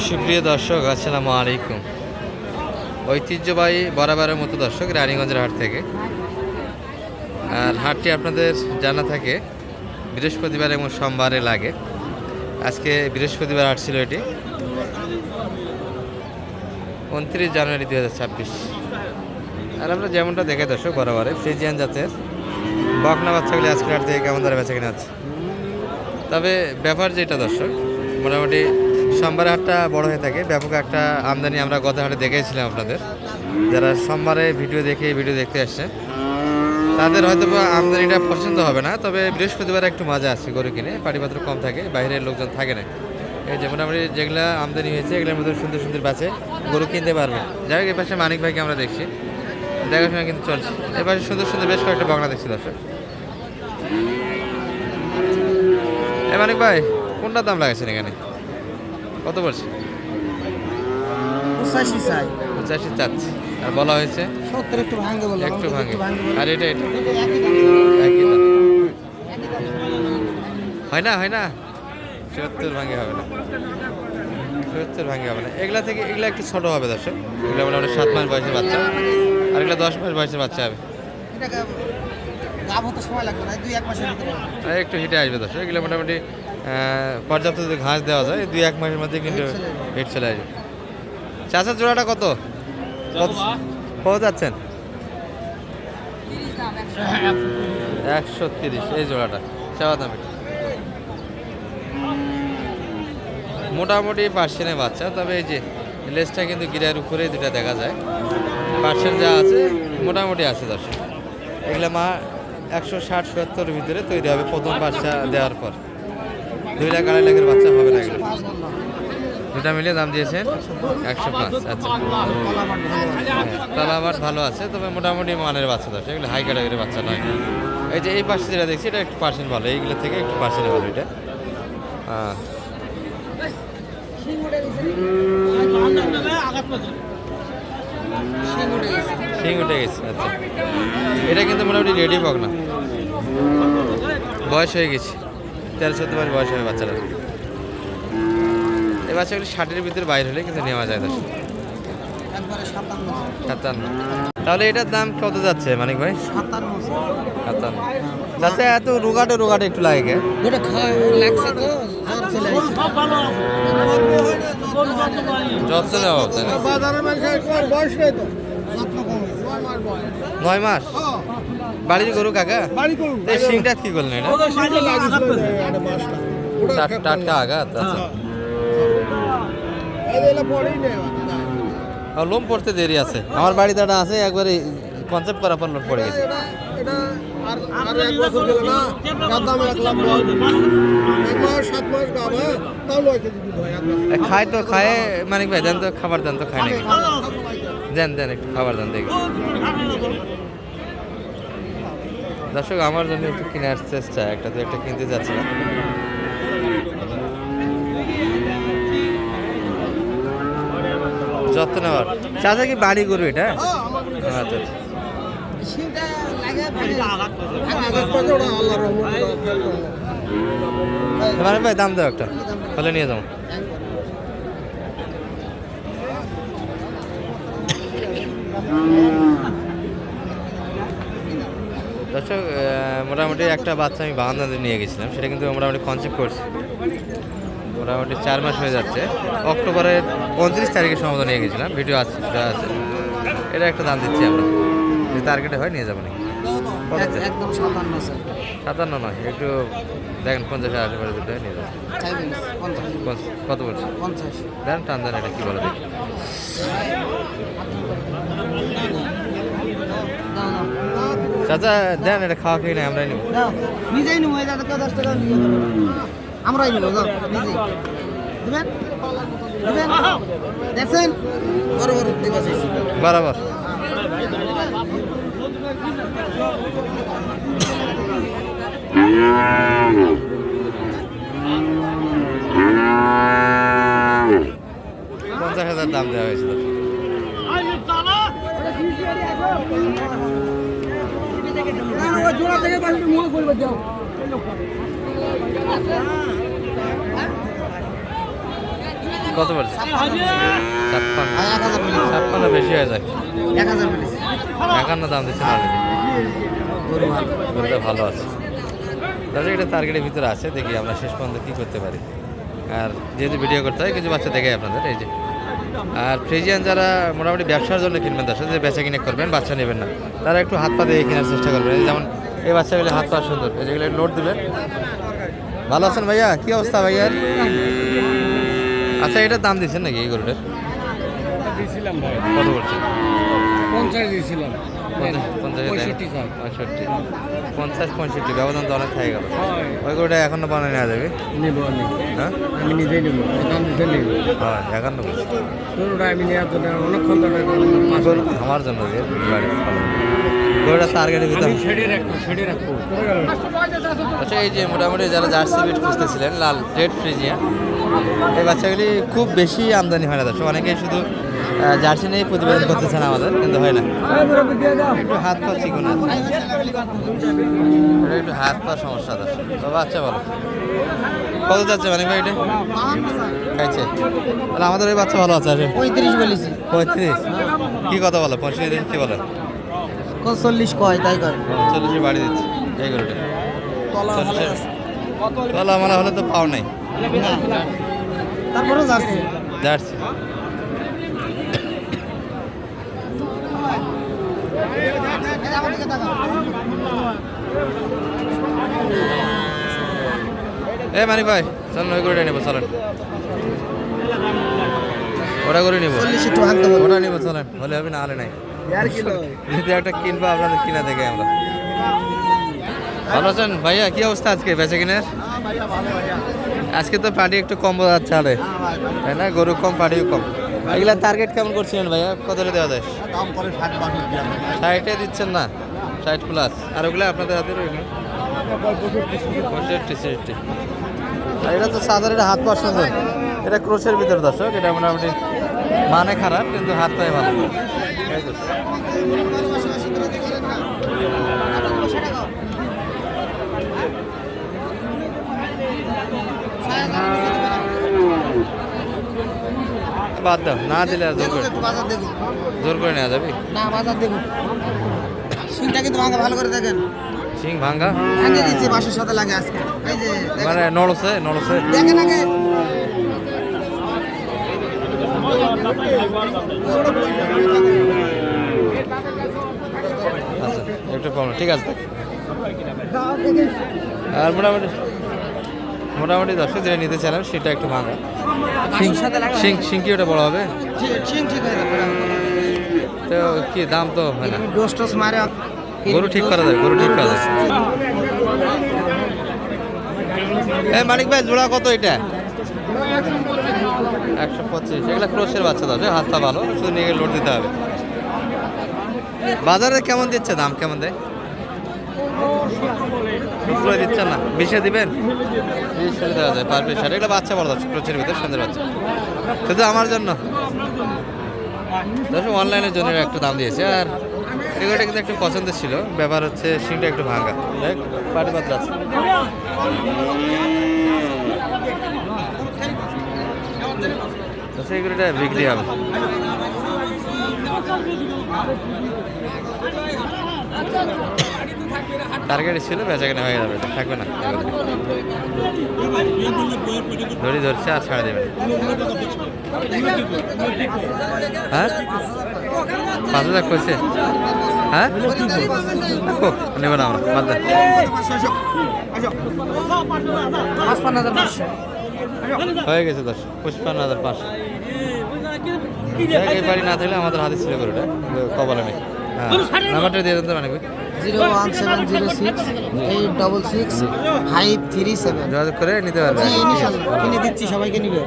সুপ্রিয় দর্শক, আসসালামু আলাইকুম। ঐতিহ্যবাহী বরাবরের মতো দর্শক, রানীগঞ্জের হাট থেকে। আর হাটটি আপনাদের জানা থাকে বৃহস্পতিবার এবং সোমবারে লাগে। আজকে বৃহস্পতিবার হাট ছিল এটি, 29 জানুয়ারি 2026। আর আমরা যেমনটা দেখে দর্শক, বরাবরে ফ্রিজিয়ান জাতের বকনা বাচ্চাগুলি আজকে হাট থেকে কেমন ধরে বেচা কিনা আছে। তবে ব্যাপার যেটা দর্শক, মোটামুটি সোমবারে হাটটা বড় হয়ে থাকে, ব্যাপক একটা আমদানি আমরা গত হাটে দেখেছিলাম আপনাদের। যারা সোমবারে ভিডিও দেখতে আসছে তাদের হয়তো আমদানিটা পছন্দ হবে না, তবে বৃহস্পতিবার একটু মজা আছে গরু কিনে, পাটিপাত্র কম থাকে, বাইরের লোকজন থাকে না। এই যে মোটামুটি যেগুলো আমদানি হয়েছে এগুলোর মধ্যে সুন্দর সুন্দর বাচ্চা গরু কিনতে পারবে। যাই হোক, এই পাশে মানিক ভাইকে আমরা দেখছি, দেখাশোনা কিন্তু চলছে। এই পাশে সুন্দর সুন্দর বেশ কয়েকটা বকনা দেখছি দর্শক। মানিক ভাই, কোনটা দাম লাগাচ্ছেন এখানে? কত পড়ছে? 85 চাই। 85 চাচ্ছে, আর বলা হয়েছে 70 একটু ভাঙে বলো। একটু ভাঙে। আর এটা একই দাম। একই দাম। হয় না 70 ভাঙে হবে না, 70 ভাঙে হবে না। এগুলা থেকে এগুলা একটু ছোট হবে দর্শক। এগুলা মোটামুটি 7 মাস বয়সের বাচ্চা, আর এগুলা 10 মাস বয়সের বাচ্চা হবে। এটা গাব হতে সময় লাগবে না, 2-1 মাসের ভিতরে আর একটু হিটে আসবে দর্শক। এগুলো মোটামুটি পর্যাপ্ত যদি ঘাস দেওয়া যায় 2-1 মাসের মধ্যে কিন্তু হিট চলে আসবে। চাচার জোড়াটা কত যাচ্ছেন? 130 এই জোড়াটা চাওয়া দাম। মোটামুটি পার্সেন্টের বাচ্চা, তবে এই যে লেজটা কিন্তু গিরার উপরে দুটা দেখা যায়। পার্সেন্ট যা আছে মোটামুটি আছে দর্শক। এগুলো মা 160-70 ভিতরে তৈরি হবে প্রথম বাচ্চা দেওয়ার পর। 2 লাখ 2.5 লাখের বাচ্চা হবে না এগুলো। দুটা মিলিয়ে দাম দিয়েছেন 105। আচ্ছা, তাহলে আবার ভালো আছে, তবে মোটামুটি মানের বাচ্চা দর্শক, এগুলো হাই ক্যাটাগরির বাচ্চা নয়। এই যে এই পাশে যেটা দেখছি এটা একটু পার্সেন্ট ভালো, এইগুলো থেকে একটু পার্সেন্ট ভালো এটা। হ্যাঁ, শিং উঠে গেছে। আচ্ছা, এটা কিন্তু মোটামুটি রেডি পাক না, বয়স হয়ে গেছে, 13-14 মাস বয়স হবে বাচ্চারা। এই বাচ্চাগুলি 60-এর ভিতরে বাইরে হলে কিন্তু নেওয়া যায় দর্শক। 57। তাহলে এটার দাম কত যাচ্ছে মানিক ভাই? 57। যাতে এত রোগাটে একটু লাগে, এটা লাগছে তো জ্বর চলে আসছে। যত্ন নেওয়া হবে না। বাজারের মানুষের বয়স নেই তো, যত্ন কম হয়েছে। 9 মাস বাড়ির গরু কাকা? বাড়ি করুন। এই শিংটা কি করলেন এটা? টাটকা আঘাত। আচ্ছা, লোম পড়তে দেরি আছে। আমার বাড়িতে একটা আছে, একবারে কনসেপ্ট করার পর লোম পড়ে গেছে। খায় তো খায় মানিক ভাই, দেন তো খাবার, দেন তো, খায় নাকি? দেন একটু খাবার দেন দেখি দর্শক। আমার জন্য একটু কেনার চেষ্টা, একটা তো একটা কিনতে যাচ্ছিলাম। যত্ন নেওয়ার চাচা কি বাড়ি গরু এটা? আচ্ছা, মানে ভাই দাম দাও একটা, তাহলে নিয়ে যাবো। দর্শক, মোটামুটি একটা বাচ্চা আমি বাগানদাতে নিয়ে গেছিলাম, সেটা কিন্তু মোটামুটি কনসেপ্ট করছি। মোটামুটি 4 মাস হয়ে যাচ্ছে। অক্টোবরের 29 তারিখে সম্ভবত নিয়ে গেছিলাম, ভিডিও আছে। এটা একটা দাম দিচ্ছি আমরা, যদি টার্গেটে হয় নিয়ে যাবো নাকি? একদম 57 স্যার। 57 নয়, একটু দেখেন 50-এর আশেপাশে যদি হয় নিয়ে যাবো। কত বলছে? 50। দেন টান দেন, এটা কি বলে দেখি। চাচা দেন, এটা খাওয়া খেয়ে নেই, আমরাই নেব। নিজেই নেবো, এই দাদা 10 টাকা নিয়ে যাবো, আমরাই নেবো। নিজেই দিবেন দেখছেন, বরাবর বরাবর। $50,000 দাম দেওয়া হয়েছিল। জোড়া থেকে মুখ করবে যাও। কত বলছে? 56। আর 1000 বলি 56 বেশি হয়ে যায়। 1000 বলি 51 দাম দিচ্ছেন অলরেডি। গরু ভালো গরুটা ভালো আছে। তাহলে এটা টার্গেটের ভিতরে আছে, দেখি আমরা শেষ পর্যন্ত কী করতে পারি। আর যেহেতু ভিডিও করতে হয় কিছু বাচ্চা দেখে আপনাদের এই যে। আর ফ্রিজিয়ান যারা মোটামুটি ব্যবসার জন্য কিনবেন, তার সাথে বেচা কিনে করবেন, বাচ্চা নেবেন না, তারা একটু হাত পা দিয়ে কেনার চেষ্টা করবেন। এই যেমন এই বাচ্চাগুলি হাত পা সুন্দর, এই যেগুলো নোট দেবেন। ভালো আছেন ভাইয়া? কি অবস্থা ভাইয়ার? আচ্ছা, এটার দাম দিচ্ছেন নাকি এই গরুটার? দিয়েছিলাম ভাই, কত বলছেন? 50 দিয়েছিলাম। 65 65 ব্যবধান তো অনেক খাই গেল। হয়, ওই গরুটা এখনো বানিয়ে নেওয়া যাবে? নেবো আমি, হ্যাঁ আমি নিজেই নেবো, দাম দিতে নেবো। হয়, একান্ন বলছি। গরুটা আমি নেওয়ার জন্য অনেকক্ষণ ধরে গরু আমার জন্য যে বাড়ি গরুটা টার্গেটের ভিতরে। ছেড়ে রাখবো। আচ্ছা, এই যে মোটামুটি যারা জার্সি বিট খুঁজতেছিলেন লাল রেড ফ্রিজিয়ান, এই বাচ্চাগুলি খুব বেশি আমদানি হয় না দর্শক। অনেকেই শুধু জার্সি নিয়েই প্রতিবেদন করতেছেন আমাদের, কিন্তু হয় না। একটু হাত পা চিকন আছে, এটা একটু হাত পা সমস্যা দর্শক। তবে আচ্ছা বলো কত যাচ্ছে মানে ভাই? এটা খাইছে তাহলে আমাদের ওই বাচ্চা ভালো আছে। আসে 35 বলেছি 35 কি কথা বলো? 35 কি বলে? 40 কয় তাই করে 40 বাড়ি দিচ্ছে এই গরুটা। তলা মালা হলে তো পাও নাই। তারপরে যাচ্ছি জার্সি এ মানি ভাই চল ওই গরুটা নেবো, চলেন ওটা করে নিবো, 40 একটু ভাঙতে হবে ওটা নিবো চলেন। হলে হবে না হলে নাই। যদি একটা কিনবো আপনাদের কিনা দেখে আমরা। ভালো আছেন ভাইয়া? কি অবস্থা আজকে বেচে কিনের? আজকে তো পার্টি একটু কম বোঝা যাচ্ছে আরে, তাই না? গরু কম পার্টিও কম। এগুলা টার্গেট কেমন করছিলেন ভাইয়া? কত দেওয়া যায়? 60-এ দিচ্ছেন না? 60 প্লাস। আর ওগুলো আপনাদের হাতে রইল 65-60। আর এটা তো সাধারণ হাত পা সুন্দর, এটা ক্রোশের ভিতর দর্শক। এটা মোটামুটি মানে খারাপ কিন্তু হাত পায়ে ভালো। এই তো। বাদ দাও, না দিলে আর জোর করে বাজার দেখুন জোর করে নেওয়া যাবে। না বাজার দেখুন সিংটা কিন্তু ভাঙা ভালো করে দেখেন সিং ভাঙ্গা ভাঙে দিচ্ছে বাসের সাথে লাগে আজকে এই যে দেখেন। মানে নড়ছে নড়ছে। দেখেন আগে আচ্ছা একটু প্রবলেম, ঠিক আছে। আর মোটামুটি মোটামুটি দর্শক যেটা নিতে চাইলাম সেটা একটু ভাঙা। সিং সিং কি ওটা বড় হবে? সিং ঠিক হয়ে যাবে তো কি দাম তো হয় না। ডোজ টোজ মারে গরু ঠিক করা যায়, গরু ঠিক করা যায়। এই মানিক ভাই জোড়া কত এটা? 125। এগুলা ক্রোশের বাচ্চা দাও, হাতটা ভালো, শুধু নিয়ে গিয়ে লোড দিতে হবে। বাজারে কেমন দিচ্ছে, দাম কেমন দেয়? করে দিচ্ছেন না? 20-এ দিবেন? 20 দেওয়া যায় পার পিস। এগুলো বাচ্চা বড় দর্শক, ক্রোশের ভিতরে সুন্দর বাচ্চা। শুধু আমার জন্য দর্শক অনলাইনের জন্য একটু দাম দিয়েছে। আর এগুলোটা কিন্তু একটু পছন্দের ছিল, ব্যাপার হচ্ছে সিংটা একটু ভাঙা, দেখ পাটি পাতলা আছে। সেইগুলোটা বিক্রি হবে। টার্গেট ছিল বেচা কেনা হয়ে যাবে, এটা থাকবে না। ধরি ধরছে আর ছাড়া দেবে। হ্যাঁ 5,000 করছে। হ্যাঁ নেব না আমরা, বাদ দেন। 55,500 হয়ে গেছে 55,500। এই বাড়ি না থাকলে আমাদের হাতে ছিল গরুটা, কপালে নেই। হ্যাঁ নাম্বারটা দিয়ে দিতে মানে 01706 866 537 যোগাযোগ করে নিতে পারবে। জি ইনশাআল্লাহ কিনে দিচ্ছি, সবাইকে নিবে।